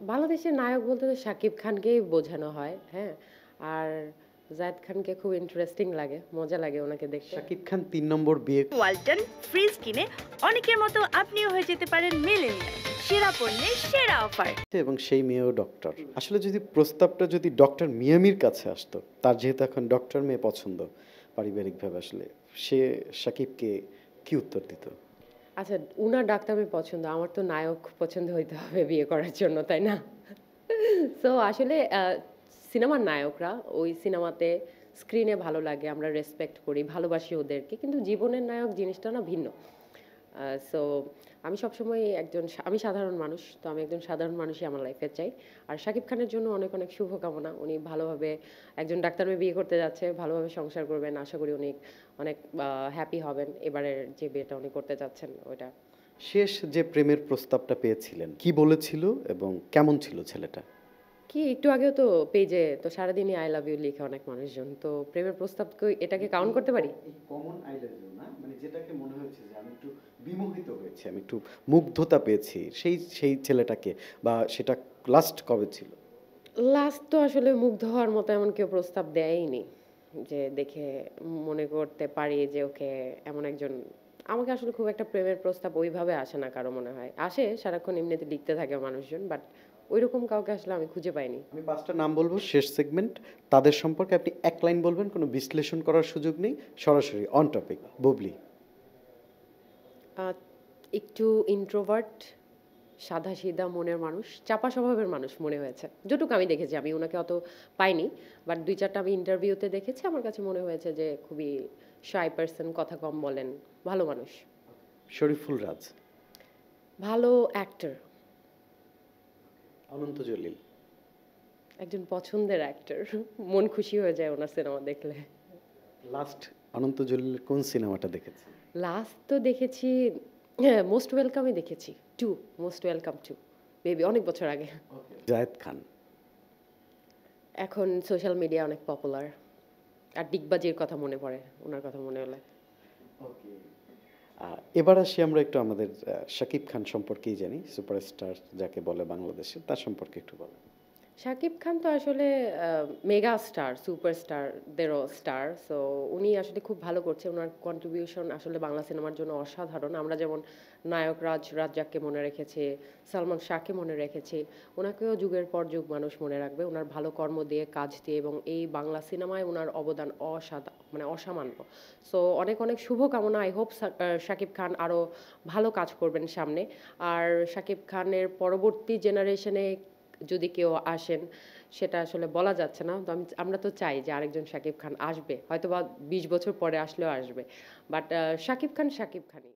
বাংলাদেশের নায়ক বলতে তো শাকিব খানকেই বোঝানো হয়, হ্যাঁ? আর জায়েদ খানকে খুব ইন্টারেস্টিং লাগে, মজা লাগে ওনাকে দেখতে। শাকিব খান ৩ নম্বর বিয়ে ওয়ালটন ফ্রিজ কিনে অনেকের মতো আপনিও হয়ে যেতে পারেন মিলেনিয়াল। সেরা পণ্যের সেরা অফার। করছে এবং সেই মেয়েও ডক্টর। আসলে যদি প্রস্তাবটা যদি ডক্টর মিয়ামির কাছে আসতো, তার যেহেতু এখন ডক্টর মেয়ে পছন্দ পারিবারিকভাবে আসলে, সে শাকিবকে কি উত্তর দিত? আচ্ছা, উনার ডাক্তার আমি পছন্দ। আমার তো নায়ক পছন্দ হইতে হবে বিয়ে করার জন্য, তাই না? সো আসলে সিনেমার নায়করা ওই সিনেমাতে স্ক্রিনে ভালো লাগে, আমরা রেসপেক্ট করি, ভালোবাসি ওদেরকে। কিন্তু জীবনের নায়ক জিনিসটা না ভিন্ন। সো আমি সবসময় আমি সাধারণ মানুষ। তো আমি একজন সাধারণ মানুষই আমার লাইফে চাই। আর শাকিব খানের জন্য অনেক, অনেক শুভকামনা। উনি ভালোভাবে একজন ডাক্তার মেয়ে বিয়ে করতে যাচ্ছে, ভালোভাবে সংসার করবেন। আশা করি উনি অনেক হ্যাপি হবেন। এবারের যে বিয়েটা উনি করতে যাচ্ছেন ওইটা। শেষ যে প্রেমের প্রস্তাবটা পেয়েছিলেন, কি বলেছিল এবং কেমন ছিল ছেলেটা? কি একটু আগেও তো পেজে তো সারাদিনই আই লাভ ইউ লিখে অনেক মানুষজন। তো প্রেমের প্রস্তাব এটাকে কাউন্ট করতে পারি? এই কমন আই লাভ ইউ না, মানে যেটাকে মনে হয়েছে যে আমি একটু বিমোহিত হয়েছি, আমি একটু মুগ্ধতা পেয়েছি, সেই ছেলেটাকে, বা সেটা লাস্ট কবে ছিল? লাস্ট তো আসলে মুগ্ধ হওয়ার মতো এমন কেউ প্রস্তাব দেয়ইনি। যে দেখে মনে করতে পারি যে ওকে এমন একজন আমাকে আসলে খুব একটা প্রেমের প্রস্তাব ওইভাবে আসে না কারো মনে হয়। আসে সারাক্ষণ এমনিতে লিখতে থাকে মানুষজন। বাট ঐরকম কাউকে আসলে আমি খুঁজে পাইনি। আমি ৫ টা নাম বলবো, শেষ সেগমেন্ট। তাদের সম্পর্কে আপনি এক লাইন বলবেন, কোনো বিশ্লেষণ করার সুযোগ নেই, সরাসরি অন টপিক। বুবলি। আ একটু ইন্ট্রোভার্ট, সাদাসিধা মনের মানুষ, চাপা স্বভাবের মানুষ মনে হয়েছে। যতটুকু আমি দেখেছি, আমি উনাকে অত পাইনি। বাট ২-৪ টা আমি ইন্টারভিউতে দেখেছি। আমার কাছে মনে হয়েছে যে খুবই শাই পারসন, কথা কম বলেন, ভালো মানুষ। শরীফুল রাজ। ভালো অ্যাক্টর, অনন্ত জলিল। একজন পছন্দের অ্যাক্টর। মন খুশি হয়ে যায় ওনার সিনেমা দেখলে। লাস্ট অনন্ত জলিলের কোন সিনেমাটা দেখেছেন? লাস্ট তো দেখেছি, হ্যাঁ, মোস্ট ওয়েলকামই দেখেছি। 2, মোস্ট ওয়েলকাম 2 মেবি অনেক বছর আগে। জায়েদ খান। এখন সোশ্যাল মিডিয়া অনেক পপুলার। আর ডিগবাজির কথা মনে পড়ে, উনার কথা মনে হলে। ওকে। এবার আসি আমরা একটু আমাদের শাকিব খান সম্পর্কেই জানি, সুপারস্টার যাকে বলে বাংলাদেশে, তার সম্পর্কে একটু বলেন। শাকিব খান তো আসলে মেগা স্টার, সুপারস্টার দেরও স্টার। সো উনি আসলে খুব ভালো করছে। উনার কন্ট্রিবিউশন আসলে বাংলা সিনেমার জন্য অসাধারণ। আমরা যেমন নায়ক রাজ্জাককে মনে রেখেছি, সালমান শাহকে মনে রেখেছি। উনাকেও যুগের পর যুগ মানুষ মনে রাখবে। উনার ভালো কর্ম দিয়ে, কাজ দিয়ে এবং এই বাংলা সিনেমায় উনার অবদান মানে অসামান্য। সো অনেক, অনেক শুভকামনা। আই হোপ শাকিব খান আরও ভালো কাজ করবেন সামনে। আর শাকিব খানের পরবর্তী জেনারেশনে যদি কেউ আসেন সেটা আসলে বলা যাচ্ছে না। তো আমরা তো চাই যে আরেকজন শাকিব খান আসবে। হয়তোবা ২০ বছর পরে আসলেও আসবে। বাট শাকিব খান শাকিব খানই।